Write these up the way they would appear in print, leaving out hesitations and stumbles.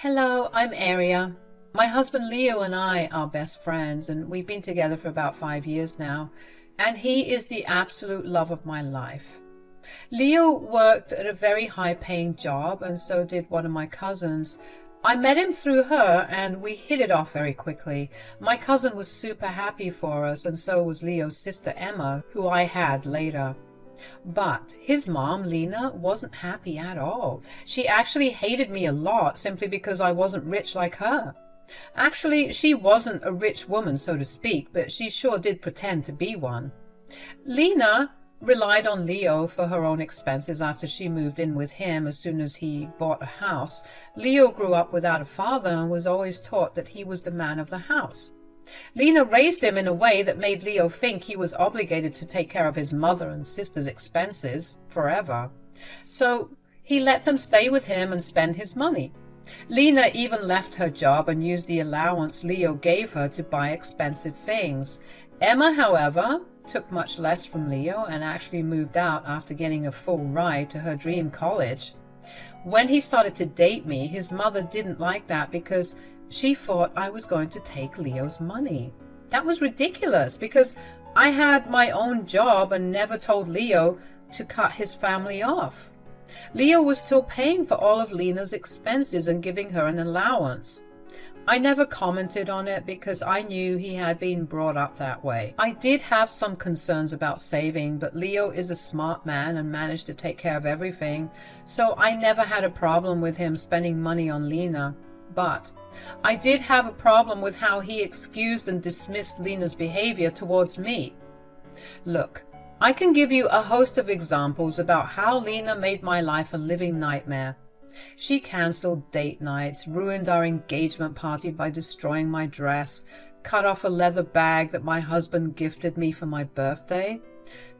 Hello, I'm Aria. My husband Leo and I are best friends, and we've been together for about 5 years now, and he is the absolute love of my life. Leo worked at a very high-paying job, and so did one of my cousins. I met him through her, and we hit it off very quickly. My cousin was super happy for us, and so was Leo's sister Emma, who I had later. But his mom, Lena, wasn't happy at all. She actually hated me a lot simply because I wasn't rich like her. Actually, she wasn't a rich woman, so to speak, but she sure did pretend to be one. Lena relied on Leo for her own expenses after she moved in with him as soon as he bought a house. Leo grew up without a father and was always taught that he was the man of the house. Lena raised him in a way that made Leo think he was obligated to take care of his mother and sister's expenses forever. So he let them stay with him and spend his money. Lena even left her job and used the allowance Leo gave her to buy expensive things. Emma, however, took much less from Leo and actually moved out after getting a full ride to her dream college. When he started to date me, his mother didn't like that because she thought I was going to take Leo's money. That was ridiculous because I had my own job and never told Leo to cut his family off. Leo was still paying for all of Lena's expenses and giving her an allowance. I never commented on it because I knew he had been brought up that way. I did have some concerns about saving, but Leo is a smart man and managed to take care of everything, so I never had a problem with him spending money on Lena. But I did have a problem with how he excused and dismissed Lena's behavior towards me. Look, I can give you a host of examples about how Lena made my life a living nightmare. She cancelled date nights, ruined our engagement party by destroying my dress, cut off a leather bag that my husband gifted me for my birthday,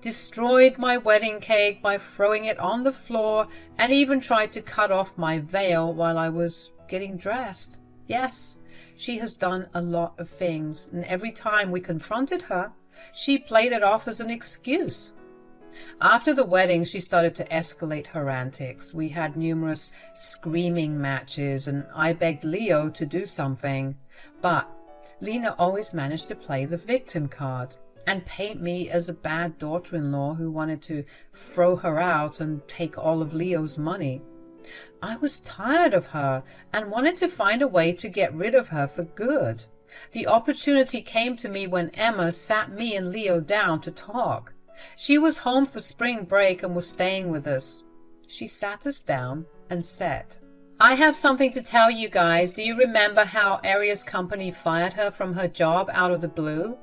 destroyed my wedding cake by throwing it on the floor, and even tried to cut off my veil while I was getting dressed. Yes, she has done a lot of things, and every time we confronted her, she played it off as an excuse. After the wedding, she started to escalate her antics. We had numerous screaming matches, and I begged Leo to do something. But Lena always managed to play the victim card and paint me as a bad daughter-in-law who wanted to throw her out and take all of Leo's money. I was tired of her and wanted to find a way to get rid of her for good. The opportunity came to me when Emma sat me and Leo down to talk. She was home for spring break and was staying with us. She sat us down and said, "I have something to tell you guys. Do you remember how Aria's company fired her from her job out of the blue?"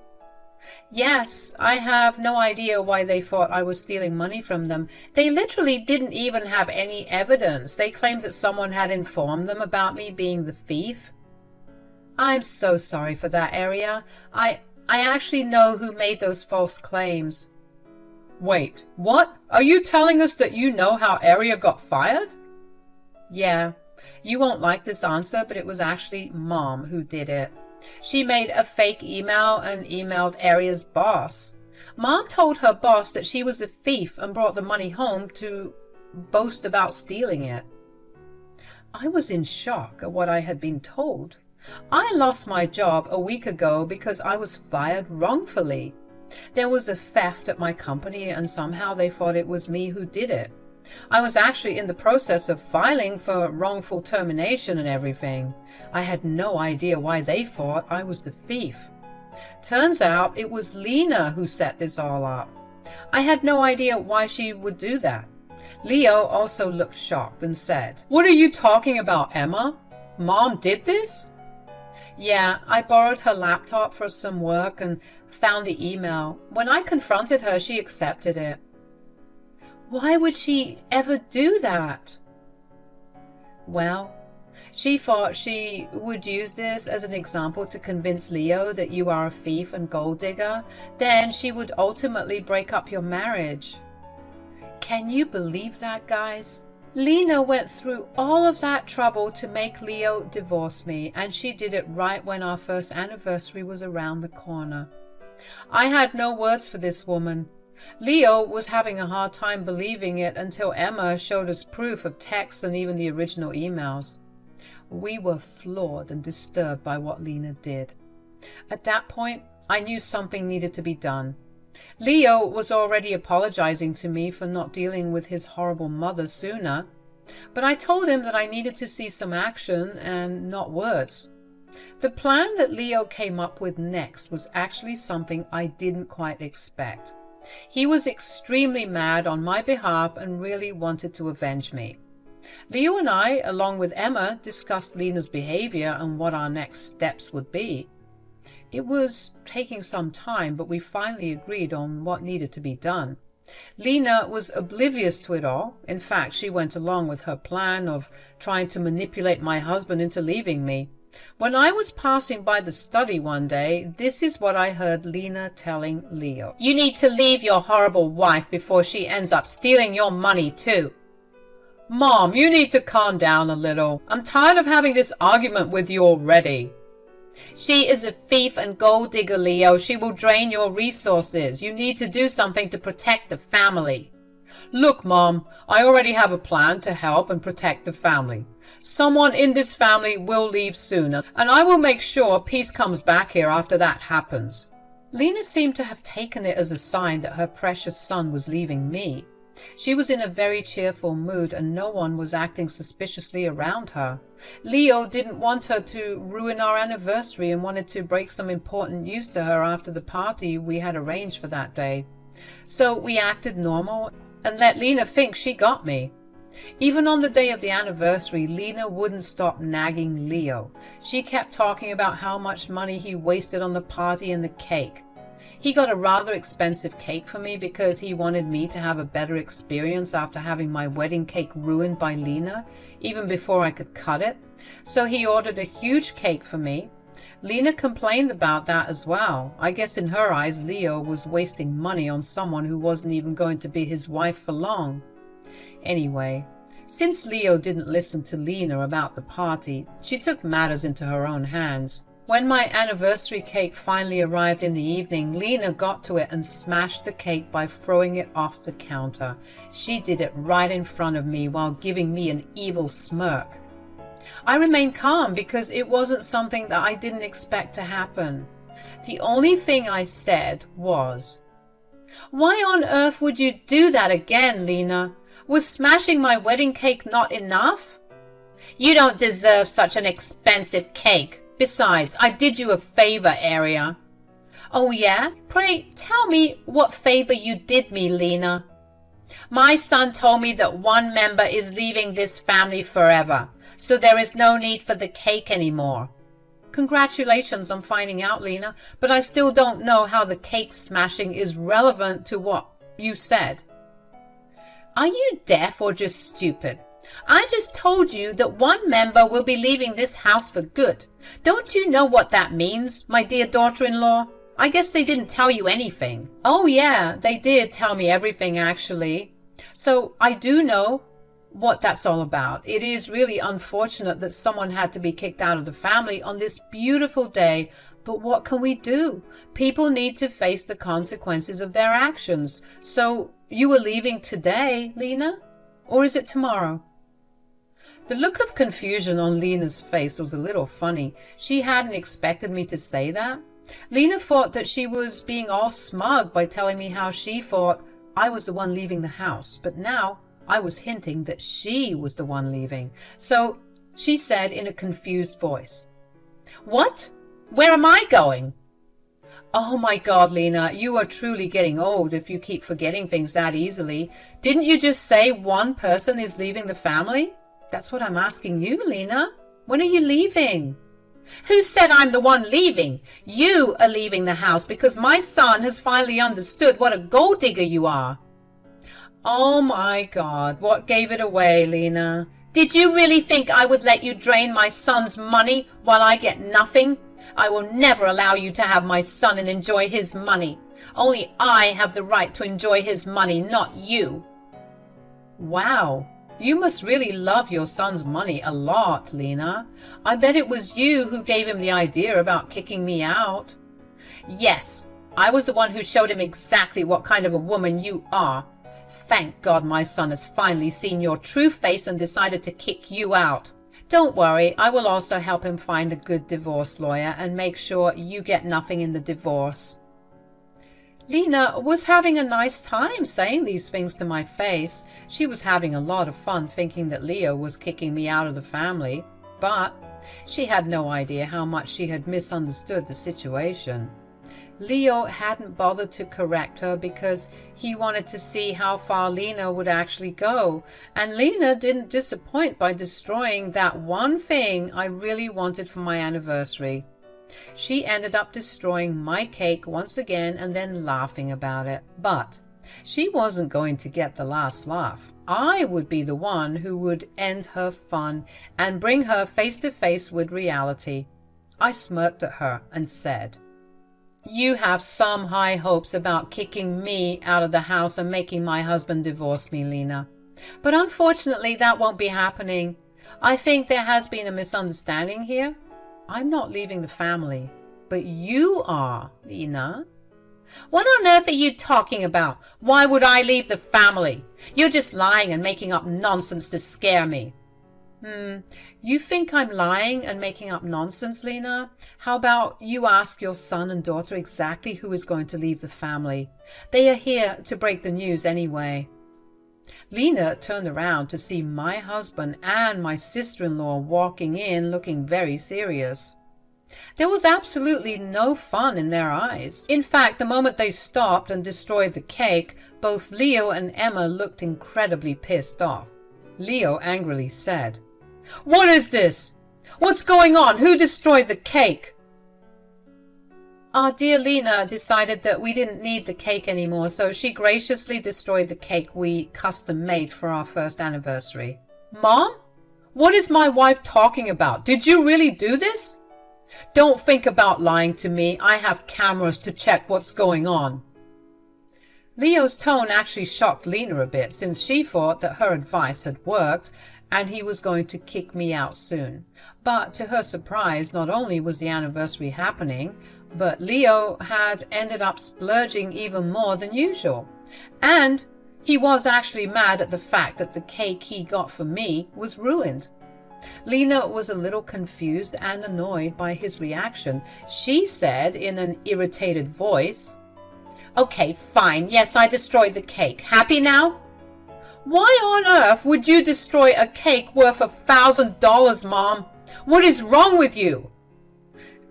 "Yes, I have no idea why they thought I was stealing money from them. They literally didn't even have any evidence. They claimed that someone had informed them about me being the thief." "I'm so sorry for that, Aria. I actually know who made those false claims." "Wait, what? Are you telling us that you know how Aria got fired?" "Yeah, you won't like this answer, but it was actually Mom who did it. She made a fake email and emailed Aria's boss. Mom told her boss that she was a thief and brought the money home to boast about stealing it." I was in shock at what I had been told. I lost my job a week ago because I was fired wrongfully. There was a theft at my company and somehow they thought it was me who did it. I was actually in the process of filing for wrongful termination and everything. I had no idea why they thought I was the thief. Turns out it was Lena who set this all up. I had no idea why she would do that. Leo also looked shocked and said, "What are you talking about, Emma? Mom did this?" "Yeah, I borrowed her laptop for some work and found the email. When I confronted her, she accepted it." "Why would she ever do that?" "Well, she thought she would use this as an example to convince Leo that you are a thief and gold digger. Then she would ultimately break up your marriage." Can you believe that, guys? Lena went through all of that trouble to make Leo divorce me, and she did it right when our first anniversary was around the corner. I had no words for this woman. Leo was having a hard time believing it until Emma showed us proof of texts and even the original emails. We were floored and disturbed by what Lena did. At that point, I knew something needed to be done. Leo was already apologizing to me for not dealing with his horrible mother sooner, but I told him that I needed to see some action and not words. The plan that Leo came up with next was actually something I didn't quite expect. He was extremely mad on my behalf and really wanted to avenge me. Leo and I, along with Emma, discussed Lena's behavior and what our next steps would be. It was taking some time, but we finally agreed on what needed to be done. Lena was oblivious to it all. In fact, she went along with her plan of trying to manipulate my husband into leaving me. When I was passing by the study one day, this is what I heard Lena telling Leo. "You need to leave your horrible wife before she ends up stealing your money too." "Mom, you need to calm down a little. I'm tired of having this argument with you already." "She is a thief and gold digger, Leo. She will drain your resources. You need to do something to protect the family." "Look, Mom, I already have a plan to help and protect the family. Someone in this family will leave soon, and I will make sure peace comes back here after that happens." Lena seemed to have taken it as a sign that her precious son was leaving me. She was in a very cheerful mood, and no one was acting suspiciously around her. Leo didn't want her to ruin our anniversary and wanted to break some important news to her after the party we had arranged for that day. So we acted normal and let Lena think she got me. Even on the day of the anniversary, Lena wouldn't stop nagging Leo. She kept talking about how much money he wasted on the party and the cake. He got a rather expensive cake for me because he wanted me to have a better experience after having my wedding cake ruined by Lena, even before I could cut it. So he ordered a huge cake for me. Lena complained about that as well. I guess in her eyes, Leo was wasting money on someone who wasn't even going to be his wife for long. Anyway, since Leo didn't listen to Lena about the party, she took matters into her own hands. When my anniversary cake finally arrived in the evening, Lena got to it and smashed the cake by throwing it off the counter. She did it right in front of me while giving me an evil smirk. I remained calm because it wasn't something that I didn't expect to happen. The only thing I said was, "Why on earth would you do that again, Lena? Was smashing my wedding cake not enough?" "You don't deserve such an expensive cake. Besides, I did you a favor, Aria." "Oh yeah? Pray tell me what favor you did me, Lena." "My son told me that one member is leaving this family forever, so there is no need for the cake anymore." "Congratulations on finding out, Lena, but I still don't know how the cake smashing is relevant to what you said." "Are you deaf or just stupid? I just told you that one member will be leaving this house for good. Don't you know what that means, my dear daughter-in-law? I guess they didn't tell you anything." "Oh yeah, they did tell me everything actually. So I do know what that's all about. It is really unfortunate that someone had to be kicked out of the family on this beautiful day, but what can we do? People need to face the consequences of their actions. So you are leaving today, Lena? Or is it tomorrow?" The look of confusion on Lena's face was a little funny. She hadn't expected me to say that. Lena thought that she was being all smug by telling me how she thought I was the one leaving the house, but now I was hinting that she was the one leaving. So she said in a confused voice, "What? Where am I going?" "Oh my God, Lena, you are truly getting old if you keep forgetting things that easily. Didn't you just say one person is leaving the family?" "That's what I'm asking you, Lena. When are you leaving?" "Who said I'm the one leaving? You are leaving the house because my son has finally understood what a gold digger you are." "Oh my God, what gave it away, Lena?" "Did you really think I would let you drain my son's money while I get nothing? I will never allow you to have my son and enjoy his money. Only I have the right to enjoy his money, not you." Wow. You must really love your son's money a lot, Lena. I bet it was you who gave him the idea about kicking me out. "Yes, I was the one who showed him exactly what kind of a woman you are. Thank God my son has finally seen your true face and decided to kick you out." Don't worry, I will also help him find a good divorce lawyer and make sure you get nothing in the divorce. Lena was having a nice time saying these things to my face. She was having a lot of fun thinking that Leo was kicking me out of the family, but she had no idea how much she had misunderstood the situation. Leo hadn't bothered to correct her because he wanted to see how far Lena would actually go, and Lena didn't disappoint by destroying that one thing I really wanted for my anniversary. She ended up destroying my cake once again and then laughing about it. But she wasn't going to get the last laugh. I would be the one who would end her fun and bring her face to face with reality. I smirked at her and said, "You have some high hopes about kicking me out of the house and making my husband divorce me, Lena. But unfortunately, that won't be happening. I think there has been a misunderstanding here. I'm not leaving the family, but you are, Lena." "What on earth are you talking about? Why would I leave the family? You're just lying and making up nonsense to scare me." You think I'm lying and making up nonsense, Lena? How about you ask your son and daughter exactly who is going to leave the family? They are here to break the news anyway. Lena turned around to see my husband and my sister-in-law walking in looking very serious. There was absolutely no fun in their eyes. In fact, the moment they stopped and destroyed the cake, both Leo and Emma looked incredibly pissed off. Leo angrily said, "What is this? What's going on? Who destroyed the cake?" Our dear Lena decided that we didn't need the cake anymore, so she graciously destroyed the cake we custom made for our first anniversary. "Mom? What is my wife talking about? Did you really do this?" "Don't think about lying to me. I have cameras to check what's going on." Leo's tone actually shocked Lena a bit, since she thought that her advice had worked and he was going to kick me out soon. But to her surprise, not only was the anniversary happening, but Leo had ended up splurging even more than usual. And he was actually mad at the fact that the cake he got for me was ruined. Lena was a little confused and annoyed by his reaction. She said in an irritated voice, "Okay, fine. Yes, I destroyed the cake. Happy now?" "Why on earth would you destroy a cake worth $1,000, Mom? What is wrong with you?"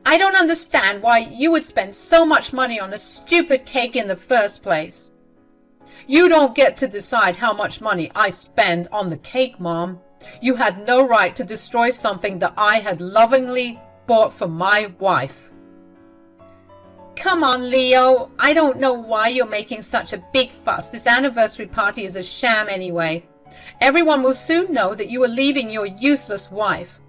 "I don't understand why you would spend so much money on a stupid cake in the first place." "You don't get to decide how much money I spend on the cake, Mom. You had no right to destroy something that I had lovingly bought for my wife." "Come on, Leo. I don't know why you're making such a big fuss. This anniversary party is a sham anyway. Everyone will soon know that you are leaving your useless wife."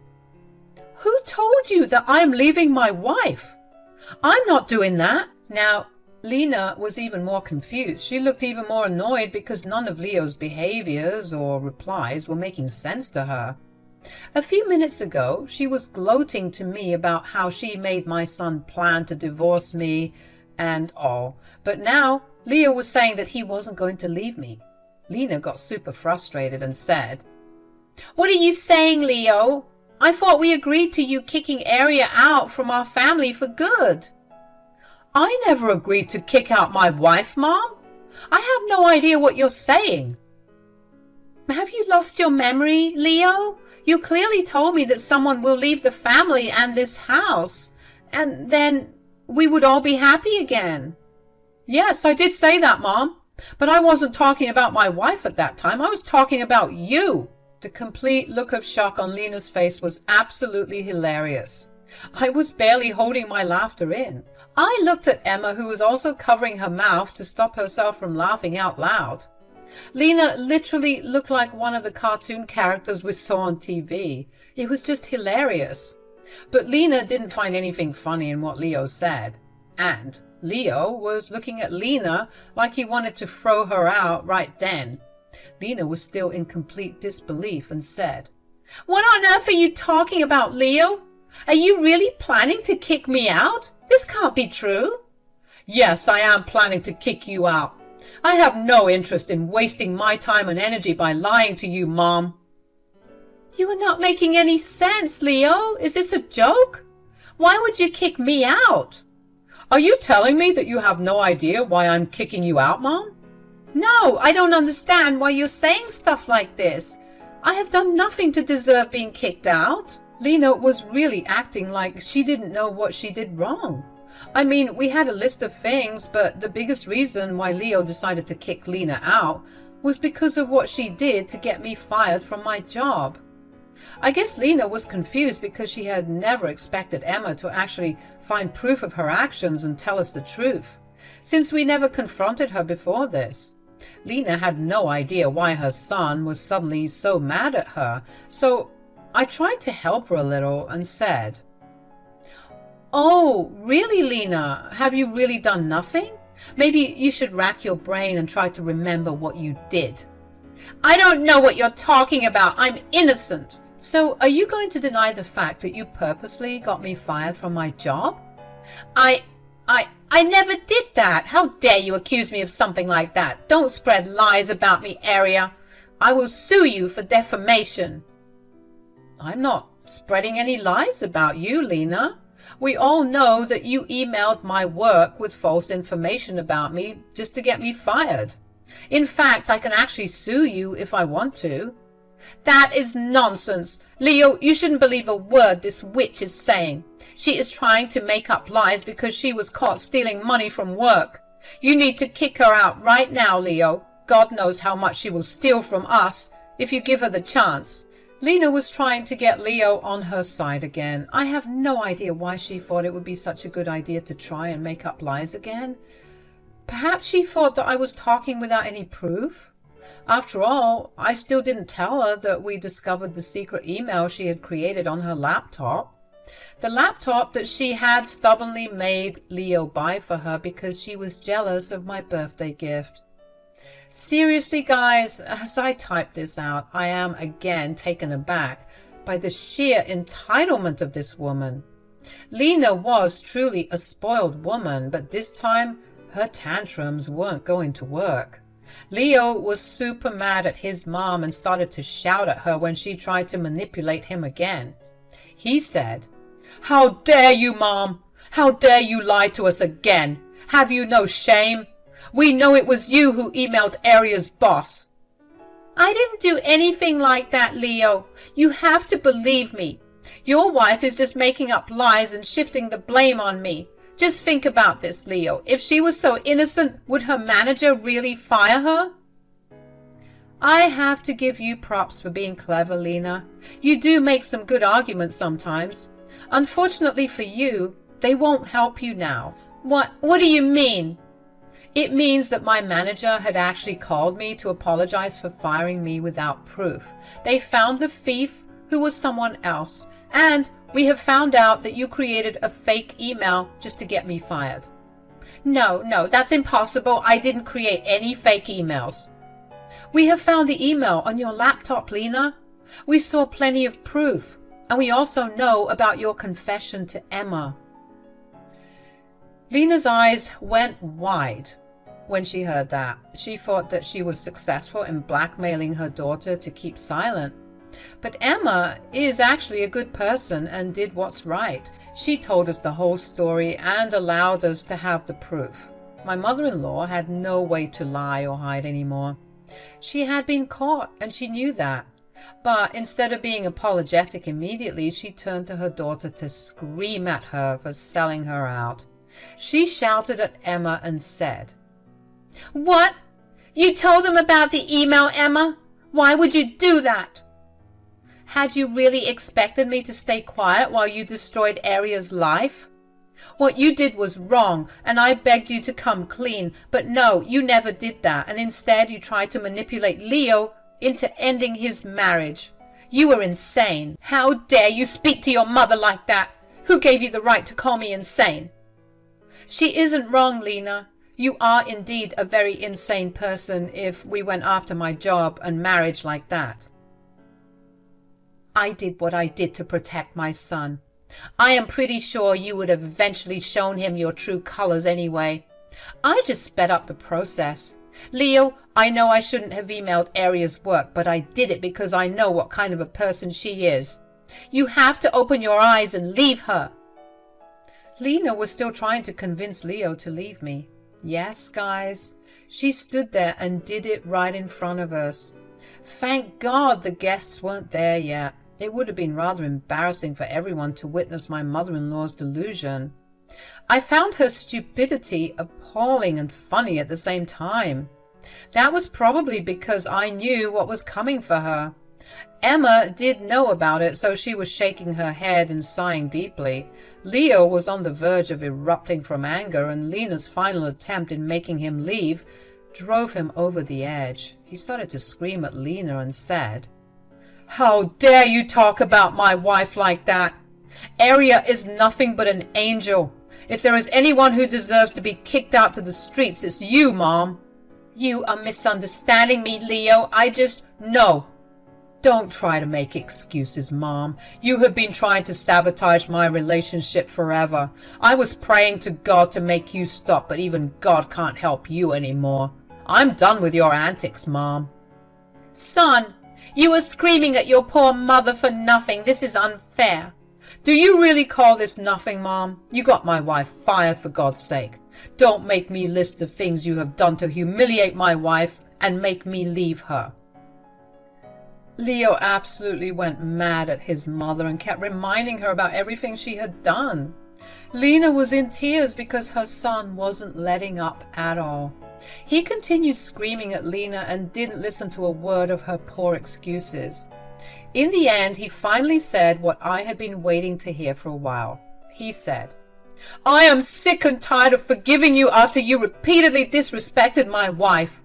"Who told you that I'm leaving my wife? I'm not doing that." Now, Lena was even more confused. She looked even more annoyed because none of Leo's behaviors or replies were making sense to her. A few minutes ago, she was gloating to me about how she made my son plan to divorce me and all. But now, Leo was saying that he wasn't going to leave me. Lena got super frustrated and said, "What are you saying, Leo? I thought we agreed to you kicking Aria out from our family for good." "I never agreed to kick out my wife, Mom. I have no idea what you're saying." "Have you lost your memory, Leo? You clearly told me that someone will leave the family and this house, and then we would all be happy again." "Yes, I did say that, Mom. But I wasn't talking about my wife at that time. I was talking about you." The complete look of shock on Lena's face was absolutely hilarious. I was barely holding my laughter in. I looked at Emma, who was also covering her mouth to stop herself from laughing out loud. Lena literally looked like one of the cartoon characters we saw on TV. It was just hilarious. But Lena didn't find anything funny in what Leo said. And Leo was looking at Lena like he wanted to throw her out right then. Lena was still in complete disbelief and said, "What on earth are you talking about, Leo? Are you really planning to kick me out? This can't be true." "Yes, I am planning to kick you out. I have no interest in wasting my time and energy by lying to you, Mom." You are not making any sense, Leo. Is this a joke? Why would you kick me out? Are you telling me that you have no idea why I'm kicking you out, Mom? No, I don't understand why you're saying stuff like this. I have done nothing to deserve being kicked out. Lena was really acting like she didn't know what she did wrong. I mean, we had a list of things, but the biggest reason why Leo decided to kick Lena out was because of what she did to get me fired from my job. I guess Lena was confused because she had never expected Emma to actually find proof of her actions and tell us the truth, since we never confronted her before this. Lena had no idea why her son was suddenly so mad at her, so I tried to help her a little and said, "Oh, really, Lena? Have you really done nothing? Maybe you should rack your brain and try to remember what you did." "I don't know what you're talking about. I'm innocent." "So are you going to deny the fact that you purposely got me fired from my job?" I never did that. How dare you accuse me of something like that? Don't spread lies about me, Aria. I will sue you for defamation." "I'm not spreading any lies about you, Lena. We all know that you emailed my work with false information about me just to get me fired. In fact, I can actually sue you if I want to." "That is nonsense. Leo, you shouldn't believe a word this witch is saying. She is trying to make up lies because she was caught stealing money from work. You need to kick her out right now, Leo. God knows how much she will steal from us if you give her the chance." Lena was trying to get Leo on her side again. I have no idea why she thought it would be such a good idea to try and make up lies again. Perhaps she thought that I was talking without any proof. After all, I still didn't tell her that we discovered the secret email she had created on her laptop. The laptop that she had stubbornly made Leo buy for her because she was jealous of my birthday gift. Seriously, guys, as I type this out, I am again taken aback by the sheer entitlement of this woman. Lena was truly a spoiled woman, but this time her tantrums weren't going to work. Leo was super mad at his mom and started to shout at her when she tried to manipulate him again. He said, "How dare you, Mom? How dare you lie to us again? Have you no shame? We know it was you who emailed Aria's boss." "I didn't do anything like that, Leo. You have to believe me. Your wife is just making up lies and shifting the blame on me. Just think about this, Leo. If she was so innocent, would her manager really fire her?" I have to give you props for being clever, Lena. You do make some good arguments sometimes. Unfortunately for you, they won't help you now. What do you mean? It means that my manager had actually called me to apologize for firing me without proof. They found the thief, who was someone else, and we have found out that you created a fake email just to get me fired. No, that's impossible. I didn't create any fake emails. We have found the email on your laptop, Lena. We saw plenty of proof, and we also know about your confession to Emma. Lena's eyes went wide when she heard that. She thought that she was successful in blackmailing her daughter to keep silent. But Emma is actually a good person and did what's right. She told us the whole story and allowed us to have the proof. My mother-in-law had no way to lie or hide anymore. She had been caught and she knew that. But instead of being apologetic immediately, she turned to her daughter to scream at her for selling her out. She shouted at Emma and said, "What? You told them about the email, Emma? Why would you do that? Had you really expected me to stay quiet while you destroyed Aria's life? What you did was wrong, and I begged you to come clean, but no, you never did that, and instead you tried to manipulate Leo into ending his marriage. You were insane. How dare you speak to your mother like that? Who gave you the right to call me insane?" She isn't wrong, Lena. You are indeed a very insane person if we went after my job and marriage like that. I did what I did to protect my son. I am pretty sure you would have eventually shown him your true colors anyway. I just sped up the process. Leo, I know I shouldn't have emailed Aria's work, but I did it because I know what kind of a person she is. You have to open your eyes and leave her. Lena was still trying to convince Leo to leave me. Yes, guys, she stood there and did it right in front of us. Thank God the guests weren't there yet. It would have been rather embarrassing for everyone to witness my mother-in-law's delusion. I found her stupidity appalling and funny at the same time. That was probably because I knew what was coming for her. Emma did know about it, so she was shaking her head and sighing deeply. Leo was on the verge of erupting from anger, and Lena's final attempt in making him leave drove him over the edge. He started to scream at Lena and said, "How dare you talk about my wife like that? Aria is nothing but an angel. If there is anyone who deserves to be kicked out to the streets, it's you, Mom." You are misunderstanding me, Leo. No. Don't try to make excuses, Mom. You have been trying to sabotage my relationship forever. I was praying to God to make you stop, but even God can't help you anymore. I'm done with your antics, Mom. Son, you were screaming at your poor mother for nothing. This is unfair. Do you really call this nothing, Mom? You got my wife fired, for God's sake. Don't make me list the things you have done to humiliate my wife and make me leave her. Leo absolutely went mad at his mother and kept reminding her about everything she had done. Lena was in tears because her son wasn't letting up at all. He continued screaming at Lena and didn't listen to a word of her poor excuses. In the end, he finally said what I had been waiting to hear for a while. He said, "I am sick and tired of forgiving you after you repeatedly disrespected my wife.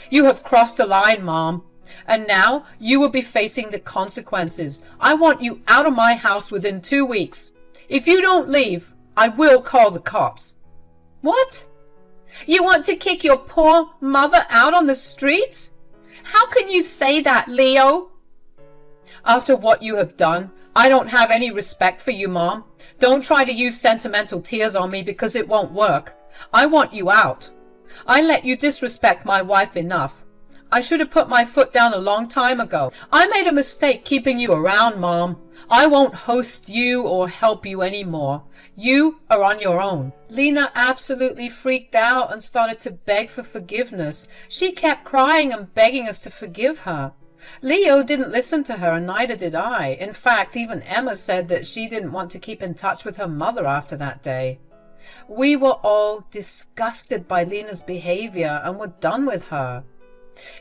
You have crossed a line, Mom, and now you will be facing the consequences. I want you out of my house within 2 weeks. If you don't leave, I will call the cops." What? You want to kick your poor mother out on the streets? How can you say that, Leo? After what you have done, I don't have any respect for you, Mom. Don't try to use sentimental tears on me because it won't work. I want you out. I let you disrespect my wife enough. I should have put my foot down a long time ago. I made a mistake keeping you around, Mom. I won't host you or help you anymore. You are on your own. Lena absolutely freaked out and started to beg for forgiveness. She kept crying and begging us to forgive her. Leo didn't listen to her, and neither did I. In fact, even Emma said that she didn't want to keep in touch with her mother after that day. We were all disgusted by Lena's behavior and were done with her.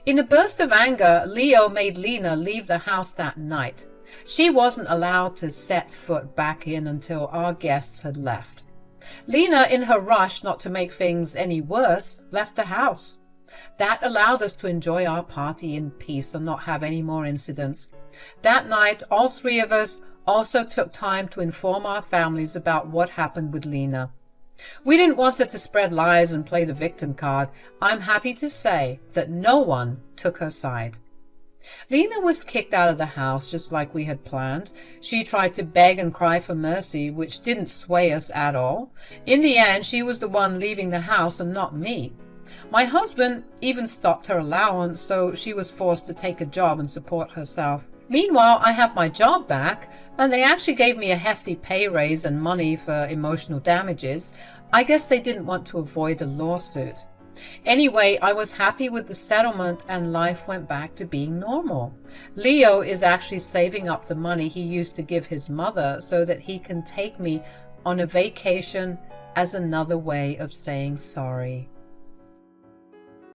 In a burst of anger, Leo made Lena leave the house that night. She wasn't allowed to set foot back in until our guests had left. Lena, in her rush not to make things any worse, left the house. That allowed us to enjoy our party in peace and not have any more incidents. That night, all three of us also took time to inform our families about what happened with Lena. We didn't want her to spread lies and play the victim card. I'm happy to say that no one took her side. Lena was kicked out of the house just like we had planned. She tried to beg and cry for mercy, which didn't sway us at all. In the end, she was the one leaving the house and not me. My husband even stopped her allowance, so she was forced to take a job and support herself. Meanwhile, I have my job back, and they actually gave me a hefty pay raise and money for emotional damages. I guess they didn't want to avoid a lawsuit. Anyway, I was happy with the settlement and life went back to being normal. Leo is actually saving up the money he used to give his mother so that he can take me on a vacation as another way of saying sorry.